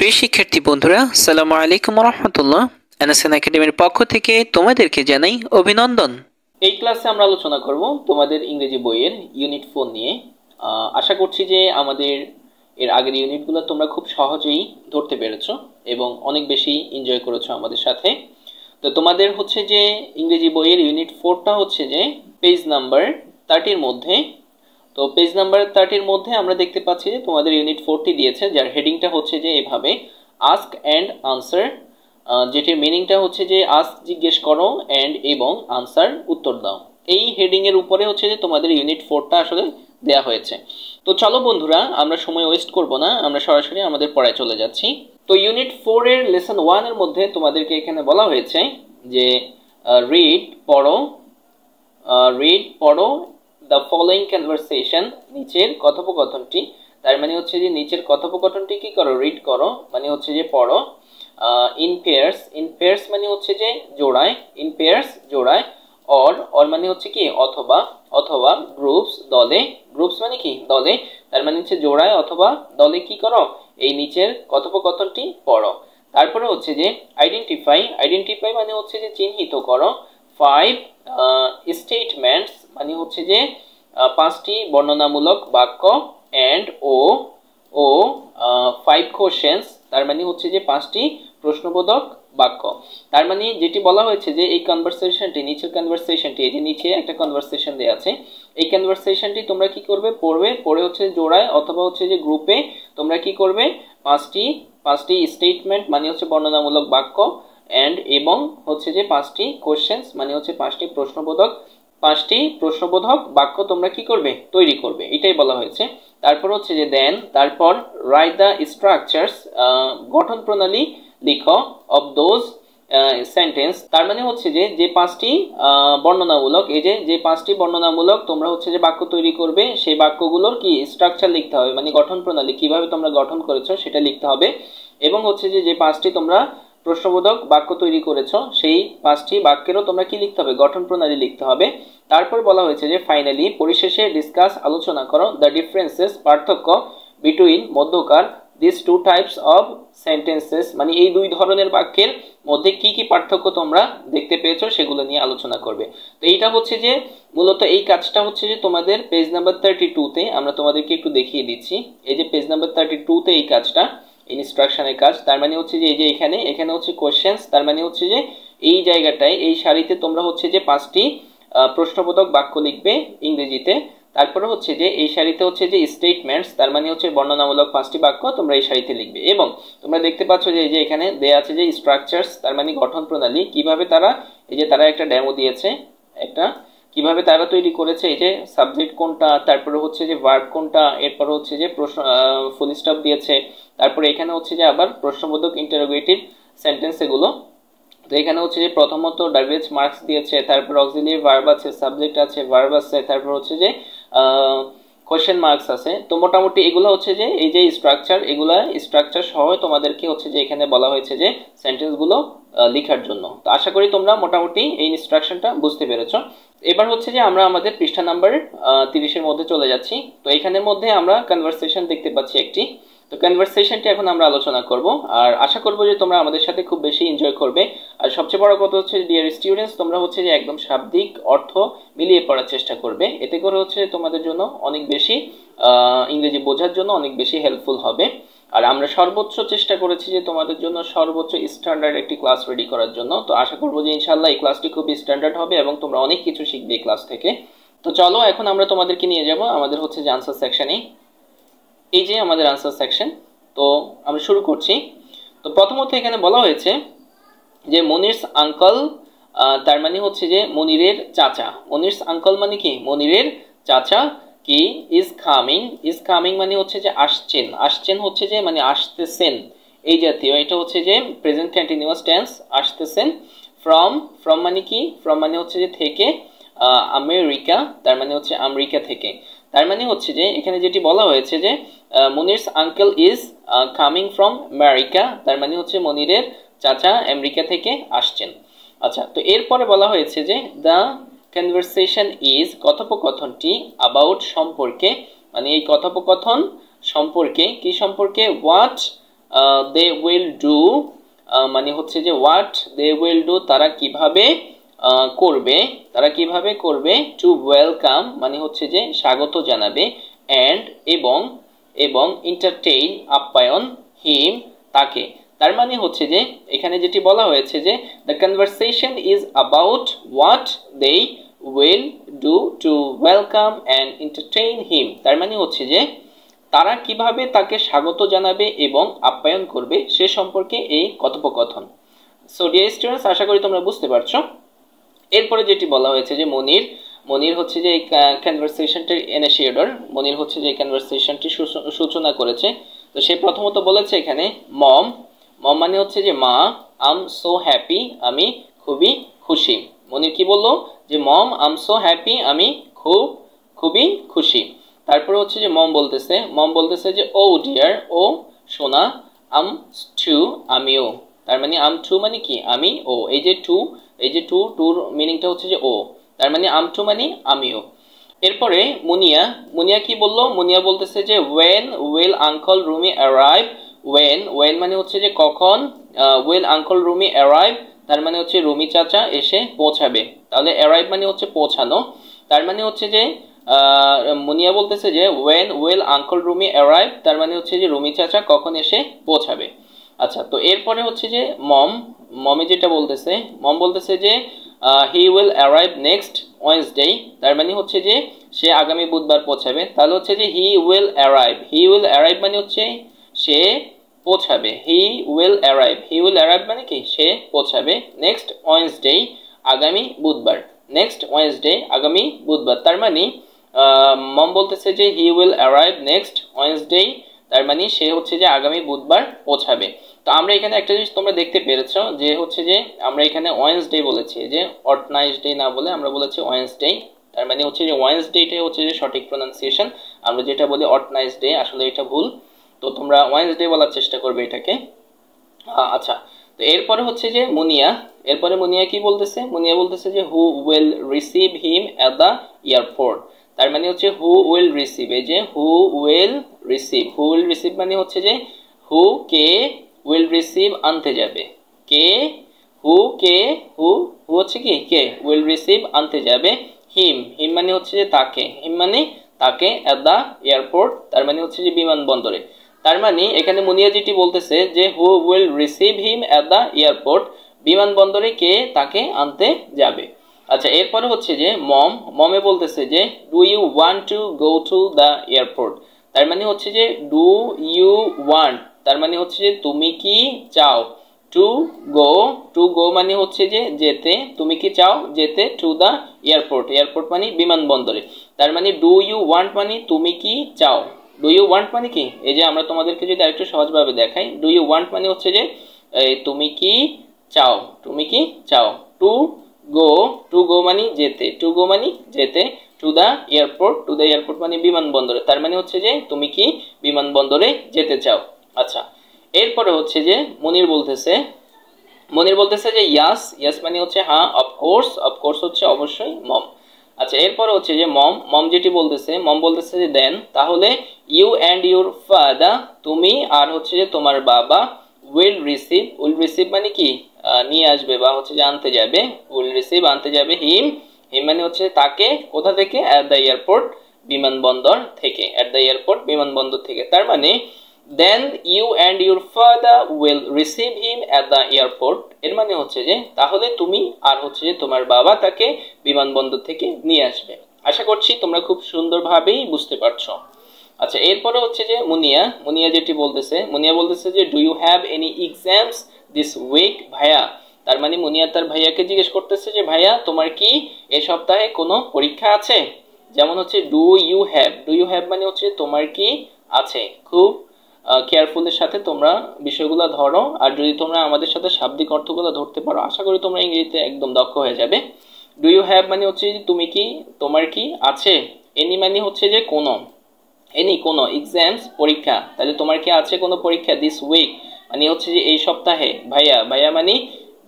প্রিয় শিক্ষার্থী বন্ধুরা, আসসালামু আলাইকুম ওয়া রাহমাতুল্লাহ। আনাসান একাডেমির পক্ষ থেকে তোমাদেরকে জানাই অভিনন্দন। এই ক্লাসে আমরা আলোচনা করব তোমাদের ইংরেজি বইয়ের ইউনিট 4 নিয়ে। আশা করছি যে আমাদের এর আগের ইউনিটগুলো তোমরা খুব সহজেই ধরতে পেরেছো এবং অনেক বেশি এনজয় করেছো আমাদের সাথে। তো তোমাদের হচ্ছে যে ইংরেজি বইয়ের ইউনিট 4টা হচ্ছে যে পেজ নাম্বার 30 এর মধ্যে। তো পেজ নাম্বার 30 এর মধ্যে আমরা দেখতে পাচ্ছি যে তোমাদের ইউনিট 4টি দিয়েছে, যার হেডিংটা হচ্ছে যে এভাবে আস্ক অ্যান্ড আনসার, যেটির মিনিংটা হচ্ছে যে আস্ক জিজ্ঞেস করো অ্যান্ড এবং আনসার উত্তর দাও। এই হেডিং এর উপরে হচ্ছে যে তোমাদের ইউনিট 4টা আসলে দেয়া হয়েছে। তো চলো বন্ধুরা, আমরা সময় ওয়েস্ট করব না, আমরা সরাসরি আমাদের পড়ায় চলে যাচ্ছি। তো ইউনিট 4 এর লেসন 1 এর মধ্যে তোমাদেরকে এখানে বলা হয়েছে যে রিড পড়ো the following conversation, নিচের কথোপকথনটি। তার মানে হচ্ছে যে নিচের কথোপকথনটি কি করো, রিড করো, মানে হচ্ছে যে পড়ো। ইন পেয়ার্স মানে হচ্ছে যে জোড়ায়, ইন পেয়ার্স জোড়ায়। অর মানে হচ্ছে কি অথবা গ্রুপস দলে, গ্রুপস মানে কি দলে, তার মানে হচ্ছে জোড়ায় অথবা দলে কি করো, এই নিচের কথোপকথনটি পড়ো। তারপরে হচ্ছে যে আইডেন্টিফাই মানে হচ্ছে যে চিহ্নিত করো। 5 স্টেটমেন্টস মানে হচ্ছে যে 5টি বর্ণনামূলক বাক্য। অ্যান্ড ও 5 কোশ্চেন্স, তার মানে হচ্ছে যে 5টি প্রশ্নবোধক বাক্য। তার মানে যেটি বলা হয়েছে যে এই কনভারসেশনটি, নিচের কনভারসেশনটি, এই যে নিচে একটা কনভারসেশন দেয়া আছে, এই কনভারসেশনটি তোমরা কি করবে, পড়ে হচ্ছে জোড়ায় অথবা হচ্ছে যে গ্রুপে তোমরা কি করবে, পাঁচটি স্টেটমেন্ট মানে হচ্ছে বর্ণনামূলক বাক্য, অ্যান্ড এবং হচ্ছে যে 5টি কোশ্চেন্স মানে হচ্ছে 5টি প্রশ্নবোধক বাক্য তোমরা কি করবে, তৈরি করবে, এটাই বলা হয়েছে। তারপর হচ্ছে যে দেন, তারপর রাইট দ্য স্ট্রাকচারস, গঠন প্রণালী লিখো, অফ দোজ সেন্টেন্স, তার মানে হচ্ছে যে 5টি বর্ণনামূলক, এই যে 5টি বর্ণনামূলক তোমরা হচ্ছে যে বাক্য তৈরি করবে, সেই বাক্যগুলোর কি স্ট্রাকচার লিখতে হবে, মানে গঠন প্রণালী কিভাবে তোমরা গঠন করেছো সেটা লিখতে হবে। এবং হচ্ছে যে 5টি তোমরা প্রশ্নবোধক বাক্য তৈরি করেছো, সেই 5টি বাক্যেরও তোমরা কি লিখতে হবে, গঠন প্রণালী লিখতে হবে। তারপর বলা হয়েছে যে ফাইনালি, পরিশেষে ডিসকাস আলোচনা করো, দ্য ডিফারেন্সেস পার্থক্য, বিটুইন মধ্যকার, this two types of sentences মানে এই দুই ধরনের বাক্যের মধ্যে কি কি পার্থক্য তোমরা দেখতে পেয়েছো সেগুলো নিয়ে আলোচনা করবে। তো এইটা হচ্ছে যে মূলত এই কাজটা হচ্ছে যে তোমাদের পেজ নাম্বার 32-তে আমরা তোমাদেরকে একটু দেখিয়ে দিচ্ছি। এই যে পেজ নাম্বার 32-তে এই কাজটা ইনস্ট্রাকশনের কাজ, তার মানে হচ্ছে যে এই যে এখানে হচ্ছে কোশ্চেন্স, তার মানে হচ্ছে যে এই জায়গাটায় এই সারিতে তোমরা হচ্ছে যে 5টি প্রশ্নবোধক বাক্য লিখবে ইংরেজিতে। তারপরে হচ্ছে যে এই সারিতে হচ্ছে যে স্টেটমেন্টস, তার মানে হচ্ছে বর্ণনামূলক 5টি বাক্য তোমরা এই সারিতে লিখবে। এবং তোমরা দেখতে পাচ্ছ যে এই যে এখানে দেয়া আছে যে স্ট্রাকচারস, তার মানে গঠন প্রণালী, কিভাবে তারা, এই যে তারা একটা ডেমো দিয়েছে, একটা কিভাবে তারা তৈরি করেছে, এই যে সাবজেক্ট কোনটা, তারপরে হচ্ছে যে ভার্ব কোনটা, এরপর হচ্ছে যে প্রশ্ন ফুল স্টপ দিয়েছে, তারপরে এখানে হচ্ছে যে আবার প্রশ্নবোধক ইন্টারোগেটিভ সেন্টেন্স এগুলো। তো এখানে হচ্ছে যে প্রথমত ডাব্লিউএইচ মার্কস দিয়েছে, তারপর অক্সিলিয়ারি ভার্ব আছে, সাবজেক্ট আছে, ভার্ব আছে, তারপর হচ্ছে যে কোশ্চেন মার্কস আছে। তো মোটামুটি এগুলো হচ্ছে যে এই যে স্ট্রাকচার সহ তোমাদেরকে হচ্ছে যে এখানে বলা হয়েছে যে সেন্টেন্সগুলো লেখার জন্য। তো আশা করি তোমরা মোটামুটি এই ইনস্ট্রাকশনটা বুঝতে পেরেছো। এবার হচ্ছে যে আমরা আমাদের পৃষ্ঠা নাম্বার 30-এর মধ্যে চলে যাচ্ছি। তো এখানের মধ্যে আমরা কনভারসেশন দেখতে পাচ্ছি একটি। তো কনভারসেশনটি এখন আমরা আলোচনা করব, আর আশা করব যে তোমরা আমাদের সাথে খুব বেশি এনজয় করবে। আর সবচেয়ে বড় কথা হচ্ছে ডিয়ার স্টুডেন্টস, তোমরা হচ্ছে যে একদম শাব্দিক অর্থ মিলিয়ে পড়ার চেষ্টা করবে, এতে করে হচ্ছে তোমাদের জন্য অনেক বেশি ইংরেজি বোঝার জন্য অনেক বেশি হেল্পফুল হবে। আর আমরা সর্বোচ্চ চেষ্টা করেছি যে তোমাদের জন্য সর্বোচ্চ স্ট্যান্ডার্ড একটি ক্লাস রেডি করার জন্য। তো আশা করব যে ইনশাআল্লাহ এই ক্লাসটি খুব স্ট্যান্ডার্ড হবে এবং তোমরা অনেক কিছু শিখবে এই ক্লাস থেকে। তো চলো এখন আমরা তোমাদেরকে নিয়ে যাব আমাদের হচ্ছে যে আনসার সেকশনে। এই যে আমাদের আনসার সেকশন, তো আমরা শুরু করছি। তো প্রথমত এখানে বলা হয়েছে যে মনিরস আঙ্কল, তার মানে হচ্ছে যে মনিরের চাচা। মনিরস আঙ্কল মানে কি, মনিরের চাচা কি, ইজ কামিং মানে হচ্ছে যে আসছেন হচ্ছে যে মানে আসতেছেন এই জাতীয়, এটা হচ্ছে যে প্রেজেন্ট কন্টিনিউয়াস টেন্স, আসতেছেন। ফ্রম মানে কি, ফ্রম মানে হচ্ছে যে থেকে, আমেরিকা তার মানে হচ্ছে আমেরিকা থেকে। তার মানে হচ্ছে যে এখানে যেটি বলা হয়েছে যে Monir's uncle is coming from America, তার মানে হচ্ছে মনিরের চাচা আমেরিকা থেকে আসছেন। আচ্ছা, তো এরপরে বলা হয়েছে যে দ্য কনভারসেশন ইজ, কথোপকথনটি, অ্যাবাউট সম্পর্কে, মানে এই কথোপকথন সম্পর্কে, কি সম্পর্কে, হোয়াট দে উইল ডু মানে হচ্ছে যে হোয়াট দে উইল ডু তারা কিভাবে করবে, তারা কিভাবে করবে, টু ওয়েলকাম মানে হচ্ছে যে স্বাগত জানাবে, অ্যান্ড এবং এবং এন্টারটেইন আপ্যায়ন, হিম তাকে। তার মানে হচ্ছে যে এখানে যেটি বলা হয়েছে যে the conversation is about what they will do to welcome and entertain him. তার মানে হচ্ছে যে তারা কিভাবে তাকে স্বাগত জানাবে এবং আপ্যায়ন করবে সে সম্পর্কে এই কথোপকথন। সো ডিয়ার স্টুডেন্টস, আশা করি তোমরা বুঝতে পারছো। এরপরে যেটি বলা হয়েছে যে মনির, মনির হচ্ছে যে এই কনভারসেশনটির ইনিশিয়েটর, মনির হচ্ছে যে এই কনভারসেশনটি সূচনা করেছে। তো সে প্রথমত বলেছে এখানে মম, মম মানে হচ্ছে যে মা, আম সো হ্যাপি আমি খুবই খুশি। মনির কি বললো যে মম আম সো হ্যাপি আমি খুবই খুশি। তারপরে হচ্ছে যে মম বলতেছে যে ও ডিয়ার ও সোনা, আম টু আমিও। তার মানে আম টু মানে কি আমি ও, এই যে টু, এই যে টুর মিনিংটা হচ্ছে যে ও, তার মানে আম টু মানে আমিও। এরপরে মুনিয়া, মুনিয়া কি বললো, মুনিয়া বলতেছে যে when will uncle Rumi arrive, when মানে হচ্ছে যে কখন, উইল আঙ্কল রুমি অ্যারাইভ তার মানে হচ্ছে রুমি চাচা এসে পৌঁছাবে। তাহলে অ্যারাইভ মানে হচ্ছে পৌঁছানো, তার মানে হচ্ছে যে মুনিয়া বলতেছে যে when will uncle Rumi arrive তার মানে হচ্ছে যে রুমি চাচা কখন এসে পৌঁছাবে। আচ্ছা, তো এরপরে হচ্ছে যে মমে যেটা বলতেছে, মম বলতেছে যে he will arrive next Wednesday, তার মানে হচ্ছে যে সে আগামী বুধবার পৌঁছাবে। তাহলে হচ্ছে যে হি উইল অ্যারাইভ মানে হচ্ছে সে পৌঁছাবে, হি উইল অ্যারাইভ মানে কি সে পৌঁছাবে, নেক্সট ওয়েডনেসডে আগামী বুধবার, নেক্সট ওয়েডনেসডে আগামী বুধবার। তার মানে মম বলতেছে যে he will arrive next Wednesday, তার মানে সে হচ্ছে যে আগামী বুধবার পৌঁছাবে। তো আমরা এখানে একটা জিনিস তোমরা দেখতে পেরেছো যে হচ্ছে যে আমরা এখানে ওয়েডনেসডে বলেছি, যে অর্টনাইজডে না বলে আমরা বলেছি ওয়েডনেসডে। তার মানে হচ্ছে যে ওয়েডনেসডেটাই হচ্ছে যে সঠিক প্রোনাউন্সিয়েশন, আমরা যেটা বলি অর্টনাইজডে আসলে এটা ভুল। তো তোমরা ওয়েডনেসডে বলার চেষ্টা করবে এটাকে। আচ্ছা, তো এরপরে হচ্ছে যে মুনিয়া, এরপরে মুনিয়া কি বলতেছে, মুনিয়া বলতেছে যে who will receive him at the airport. তার মানে হচ্ছে হু উইল রিসিভ, এই যে হু উইল রিসিভ মানে হচ্ছে যে হু কে, উইল রিসিভ আনতে যাবে, কে হু হচ্ছে কি কে, উইল রিসিভ আনতে যাবে, হিম মানে হচ্ছে যে তাকে, হিম মানে তাকে, অ্যাট দ্য এয়ারপোর্ট তার মানে হচ্ছে যে বিমানবন্দরে। তার মানে এখানে মুনিয়া যেটি বলতেছে যে who will receive him at the airport, বিমানবন্দরে কে তাকে আনতে যাবে। আচ্ছা, এরপরে হচ্ছে যে মমে বলতেছে যে do you want to go to the airport, তার মানে হচ্ছে যে ডু ইউ ওয়ান্ট তার মানে হচ্ছে যে তুমি কি চাও, টু গো মানে হচ্ছে যে যেতে, তুমি কি চাও যেতে, টু দ্য এয়ারপোর্ট মানে বিমানবন্দরে। তার মানে ডু ইউ ওয়ান্ট মানে তুমি কি চাও, ডু ইউ ওয়ান্ট মানে কি, এই যে আমরা তোমাদেরকে যদি আরেকটু সহজভাবে দেখাই, ডু ইউ ওয়ান্ট মানে হচ্ছে যে তুমি কি চাও, টু গো মানে যেতে, টু দ্য এয়ারপোর্ট মানে বিমানবন্দরে, তার মানে হচ্ছে যে তুমি কি বিমানবন্দরে যেতে চাও। আচ্ছা, এরপরে হচ্ছে যে মনির বলতেছে যে ইয়াস মানে হচ্ছে হ্যাঁ, অফকোর্স হচ্ছে অবশ্যই মম। আচ্ছা, এরপরে হচ্ছে যে মম যেটি বলতেছে যে দেন তাহলে ইউ অ্যান্ড ইউর ফাদার তুমি আর হচ্ছে যে তোমার বাবা উইল রিসিভ মানে কি নিয়ে আসবে বা হচ্ছে যে আনতে যাবে, উইল রিসিভ আনতে যাবে হিম মানে হচ্ছে তাকে, কোথা থেকে, অ্যাট দ্য এয়ারপোর্ট বিমানবন্দর থেকে। তার মানে then you and your father will receive him at the airport, এর মানে হচ্ছে যে তাহলে তুমি আর হচ্ছে যে তোমার বাবা তাকে বিমানবন্দর থেকে নিয়ে আসবে। আশা করছি তোমরা খুব সুন্দরভাবেই বুঝতে পারছো। আচ্ছা, এরপরে হচ্ছে যে মুনিয়া যেটি বলতেছে যে do you have any exams this week ভাইয়া, তার মানে মুনিয়া তার ভাইয়াকে জিজ্ঞেস করতেছে যে ভাইয়া তোমার কি এই সপ্তাহে কোনো পরীক্ষা আছে। যেমন হচ্ছে ডু ইউ হ্যাভ মানে হচ্ছে তোমার কি আছে। খুব কেয়ারফুলের সাথে তোমরা বিষয়গুলো ধরো, আর যদি তোমরা আমাদের সাথে শাব্দিক অর্থগুলো ধরতে পারো আশা করি তোমরা ইংরেজিতে একদম দক্ষ হয়ে যাবে। ডু ইউ হ্যাভ মানে হচ্ছে যে তুমি কি, তোমার কি আছে। এনি মানে হচ্ছে যে কোনো এক্সামস পরীক্ষা, তাহলে তোমার কি আছে কোনো পরীক্ষা। দিস উইক মানে হচ্ছে যে এই সপ্তাহে, ভাইয়া মানে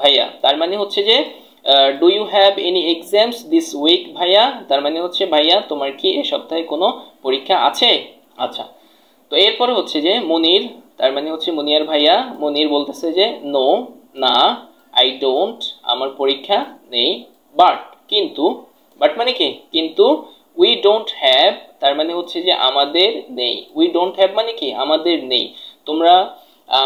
ভাইয়া, তার মানে হচ্ছে যে do you have any exams this week ভাইয়া, তার মানে হচ্ছে ভাইয়া তোমার কি এই সপ্তাহে কোনো পরীক্ষা আছে। আচ্ছা, তো এরপরে হচ্ছে যে তার মানে হচ্ছে মুনিয়ার ভাইয়া মুনির বলতেছে যে নো না, আই ডোন্ট আমার পরীক্ষা নেই, বাট কিন্তু, বাট মানে কি কিন্তু, উই ডোন্ট হ্যাভ তার মানে হচ্ছে যে আমাদের নেই, উই ডোন্ট হ্যাভ মানে কি আমাদের নেই। তোমরা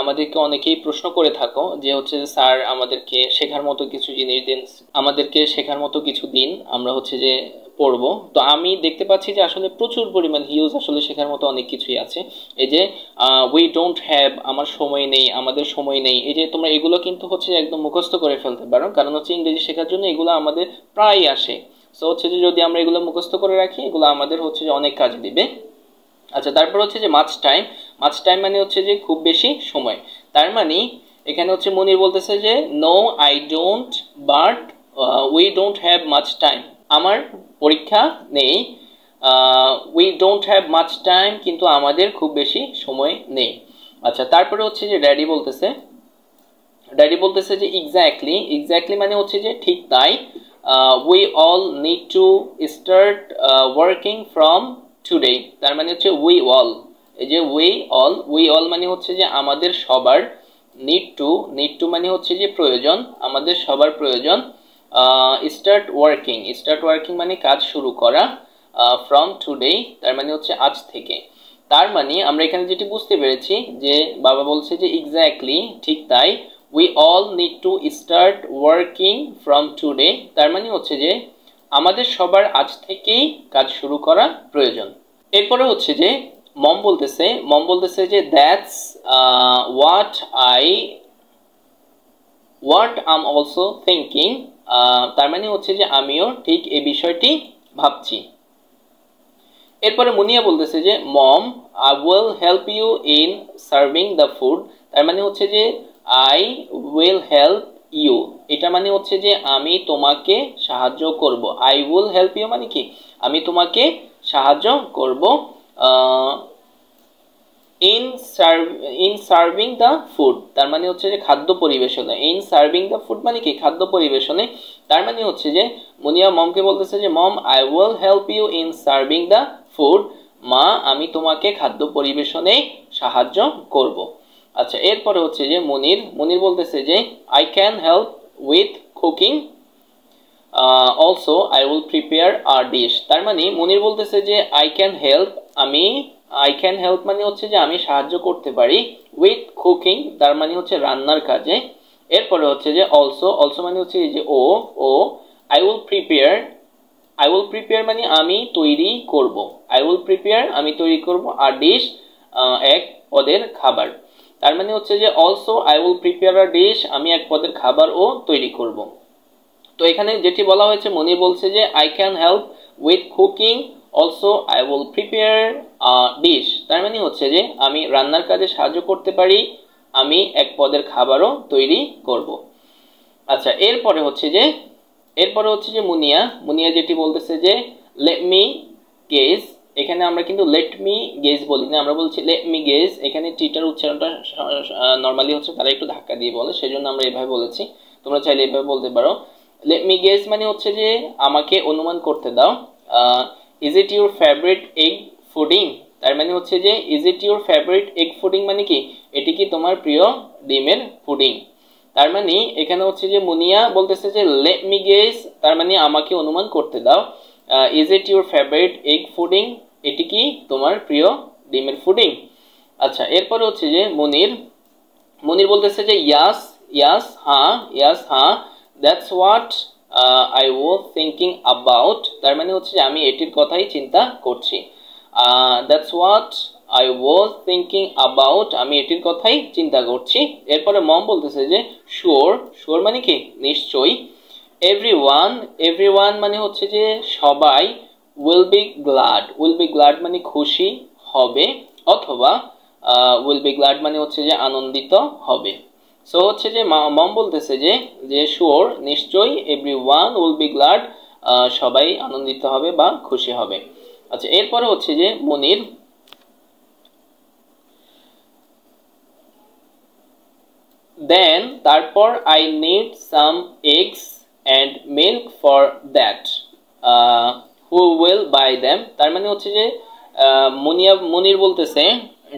আমাদেরকে অনেকেই প্রশ্ন করে থাকো যে হচ্ছে যে স্যার আমাদেরকে শেখার মতো কিছু জিনিস দিন, আমাদেরকে শেখার মতো কিছু দিন, আমরা হচ্ছে যে পড়বো। তো আমি দেখতে পাচ্ছি যে আসলে প্রচুর পরিমাণ হিউজ আসলে শেখার মতো অনেক কিছুই আছে। এই যে উই ডোন্ট হ্যাভ আমার সময় নেই, আমাদের সময় নেই, এই যে তোমরা এগুলো কিন্তু হচ্ছে একদম মুখস্থ করে ফেলতে পারো, কারণ হচ্ছে ইংরেজি শেখার জন্য এগুলো আমাদের প্রায় আসে। সো হচ্ছে যে যদি আমরা এগুলো মুখস্থ করে রাখি এগুলো আমাদের হচ্ছে যে অনেক কাজে দিবে। আচ্ছা, তারপর হচ্ছে যে মাচ টাইম, মাচ টাইম মানে হচ্ছে যে খুব বেশি সময়। তার মানে এখানে হচ্ছে মনির বলতেছে যে no I don't, but we don't have much time, আমার পরীক্ষা নেই, we don't have much time কিন্তু আমাদের খুব বেশি সময় নেই। আচ্ছা, তারপরে হচ্ছে যে ড্যাডি বলতেছে যে এক্স্যাক্টলি, এক্স্যাক্টলি মানে হচ্ছে যে ঠিক তাই, we all need to start working from today, তার মানে হচ্ছে উই অল, এই যে উই অল মানে হচ্ছে যে আমাদের সবার, নিড টু মানে হচ্ছে যে প্রয়োজন, আমাদের সবার প্রয়োজন, স্টার্ট ওয়ার্কিং মানে কাজ শুরু করা, ফ্রম টুডে তার মানে হচ্ছে আজ থেকে। তার মানে আমরা এখানে যেটি বুঝতে পেরেছি যে বাবা বলছে যে এক্স্যাক্টলি ঠিক তাই, we all need to start working from today, তার মানে হচ্ছে যে আমাদের সবার আজ থেকেই কাজ শুরু করা প্রয়োজন। এরপরে হচ্ছে যে মম বলতেছে যে that's what am also thinking, তার মানে হচ্ছে যে আমিও ঠিক এই বিষয়টি ভাবছি। এরপরে মুনিয়া বলতেছে যে mom I will help you in serving the food, তার মানে হচ্ছে যে আই উইল হেল্প ইউ, এটা মানে হচ্ছে যে আমি তোমাকে সাহায্য করব, আই উইল হেল্প ইউ মানে কি আমি তোমাকে সাহায্য করব, ইন সার্ভিং দ্য ফুড তার মানে হচ্ছে যে খাদ্য পরিবেশনে, ইন সার্ভিং দ্য ফুড মানে কি খাদ্য পরিবেশনে। তার মানে হচ্ছে যে মুনিয়া মমকে বলতেছে যে mom I will help you in serving the food, মা আমি তোমাকে খাদ্য পরিবেশনে সাহায্য করব। আচ্ছা, এরপরে হচ্ছে যে মুনির বলতেছে যে I can help with cooking, also I will prepare a dish, তার মানে মুনির বলতেছে যে আই ক্যান হেল্প মানে হচ্ছে যে আমি সাহায্য করতে পারি, উইথ কুকিং তার মানে হচ্ছে রান্নার কাজে। এরপরে হচ্ছে যে অলসো মানে হচ্ছে যে ও আই উইল প্রিপেয়ার মানে আমি তৈরি করব, আমি তৈরি করব, আর ডিশ এক পদের খাবার, তার মানে হচ্ছে যে also I will prepare a dish আমি এক পদের খাবারও তৈরি করব। তো এখানে যেটি বলা হয়েছে মনি বলছে যে I can help with cooking, also I will prepare dish, তার মানে হচ্ছে যে আমি রান্নার কাজে সাহায্য করতে পারি, আমি এক পদের খাবারও তৈরি করব। আচ্ছা, এরপরে হচ্ছে যে মুনিয়া যেটি বলতেছে যে লেট মি গেস, এখানে আমরা কিন্তু লেট মি গেস বলি না, আমরা বলছি লেট মি গেস, এখানে টিটার উচ্চারণটা নর্মালি হচ্ছে তারা একটু ধাক্কা দিয়ে বলে, সেজন্য আমরা এভাবে বলেছি, তোমরা চাইলে এভাবে বলতে পারো। লেট মি গেস মানে হচ্ছে যে আমাকে অনুমান করতে দাও, is it your favourite egg fooding, তার মানে হচ্ছে যে is it your favourite egg fooding মানে কি এটি কি তোমার প্রিয় ডিমের পুডিং। তার মানে এখানে হচ্ছে যে মুনিয়া বলতেছে যে লেট মি গেস তার মানে আমাকে অনুমান করতে দাও, is it your favourite egg fooding এটি কি তোমার প্রিয় ডিমের পুডিং। আচ্ছা, এরপরে হচ্ছে যে মুনির বলতেছে যে ইয়াস হ্যাঁ, that's what I was thinking about, তার মানে হচ্ছে যে আমি এটির কথাই চিন্তা করছি, that's what I was thinking about আমি এটির কথাই চিন্তা করছি। এরপরে মম বলতেছে যে শিওর মানে কি নিশ্চয়ই, এভরিওয়ান মানে হচ্ছে যে সবাই, উইল বি গ্ল্যাড মানে খুশি হবে, অথবা উইল বি গ্ল্যাড মানে হচ্ছে যে আনন্দিত হবে। সো হচ্ছে যে মম বলতেছে যে শিওর নিশ্চয়ই, এভরিওয়ান উইল বি গ্ল্যাড সবাই আনন্দিত হবে বা খুশি হবে। আচ্ছা, এরপরে হচ্ছে যে মুনির দেন তারপর I need some eggs and milk for that, who will buy them, তার মানে হচ্ছে যে মুনির বলতেছে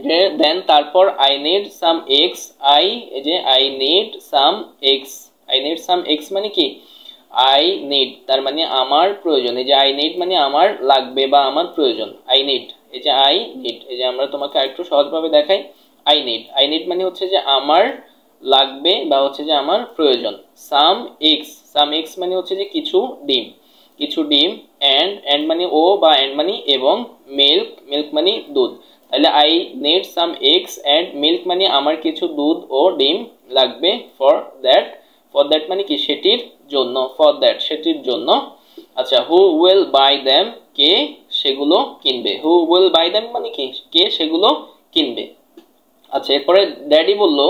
যে দেন তারপর I need some eggs, I need some eggs, I need some eggs মানে কি আই নিড তার মানে আমার প্রয়োজন, এই যে আই নিড মানে আমার লাগবে বা আমার প্রয়োজন, আই নিড এই যে আই নিড, এই যে আমরা তোমাকে আরেকটু সহজভাবে দেখাই, আই নিড মানে হচ্ছে যে আমার লাগবে বা হচ্ছে যে আমার প্রয়োজন, সাম এগস মানে হচ্ছে যে কিছু ডিম, এন্ড মানে ও বা এন্ড মানে এবং, মিল্ক মানে দুধ, তাহলে I need some eggs and milk মানে আমার কিছু দুধ ও ডিম লাগবে, ফর দ্যাট মানে কি সেটির জন্য, সেটির জন্য। আচ্ছা, হু উইল বাই দেম, কে সেগুলো কিনবে, হু উইল বাই দেম মানে কি কে সেগুলো কিনবে। আচ্ছা, এরপরে ড্যাডি বললো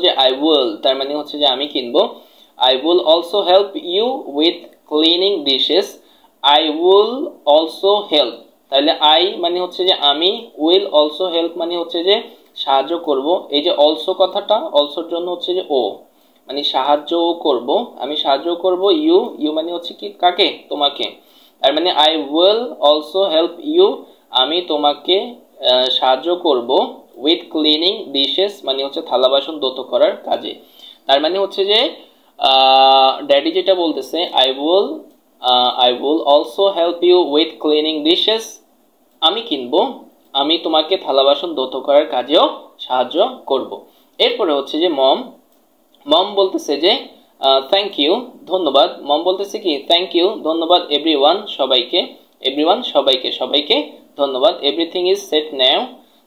যে আই উইল, তার মানে হচ্ছে যে আমি কিনবো, I will also help you with cleaning dishes, I will also help, তাহলে আই মানে হচ্ছে যে আমি, উইল অলসো হেল্প মানে হচ্ছে যে সাহায্য করব, এই যে অলসো কথাটা, অলসোর জন্য হচ্ছে যে ও মানে সাহায্য করব, আমি সাহায্য করব, ইউ মানে হচ্ছে কি কাকে, তোমাকে, তার মানে I will also help you, আমি তোমাকে সাহায্য করব, উইথ ক্লিনিং ডিশেস মানে হচ্ছে থালা বাসন ধৌত করার কাজে, তার মানে হচ্ছে যে ড্যাডি যেটা বলতেছে I will also help you with cleaning dishes, আমি কিনবো, আমি তোমাকে থালা বাসন ধৌত করার কাজেও সাহায্য করব। এরপরে হচ্ছে যে মম বলতেছে যে থ্যাংক ইউ, ধন্যবাদ, মম বলতেছে কি থ্যাংক ইউ ধন্যবাদ, এভরিওয়ান সবাইকে ধন্যবাদ, এভরিথিং ইজ সেট নাও,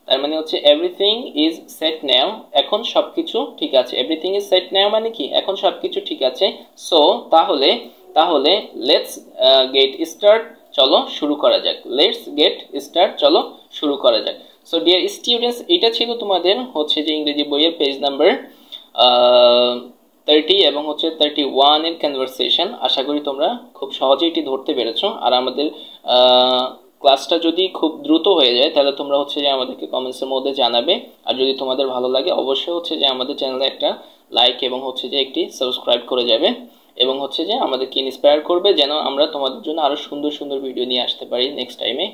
তার মানে হচ্ছে এভরিথিং ইজ সেট নাও, এখন সবকিছু ঠিক আছে, এভরিথিং ইজ সেট নাও মানে কি এখন সবকিছু ঠিক আছে, সো তাহলে লেটস গেট স্টার্ট, চলো শুরু করা যাক, চলো শুরু করা যাক। সো ডিয়ার স্টুডেন্টস, এটা ছিল তোমাদের হচ্ছে যে ইংরেজি বইয়ের পেজ নাম্বার 30 এবং হচ্ছে 31 এর কনভারসেশন। আশা করি তোমরা খুব সহজেই এটি ধরতে পেরেছো। আর আমাদের ক্লাসটা যদি খুব দ্রুত হয়ে যায় তাহলে তোমরা হচ্ছে যে আমাদেরকে কমেন্টসের মধ্যে জানাবে। আর যদি তোমাদের ভালো লাগে অবশ্যই হচ্ছে যে আমাদের চ্যানেলে একটা লাইক এবং হচ্ছে যে একটি সাবস্ক্রাইব করে যাবে, এবং হচ্ছে যে আমাদেরকে ইন্সপায়ার করবে যেন আমরা তোমাদের জন্য আরো সুন্দর সুন্দর ভিডিও নিয়ে আসতে পারি নেক্সট টাইমে।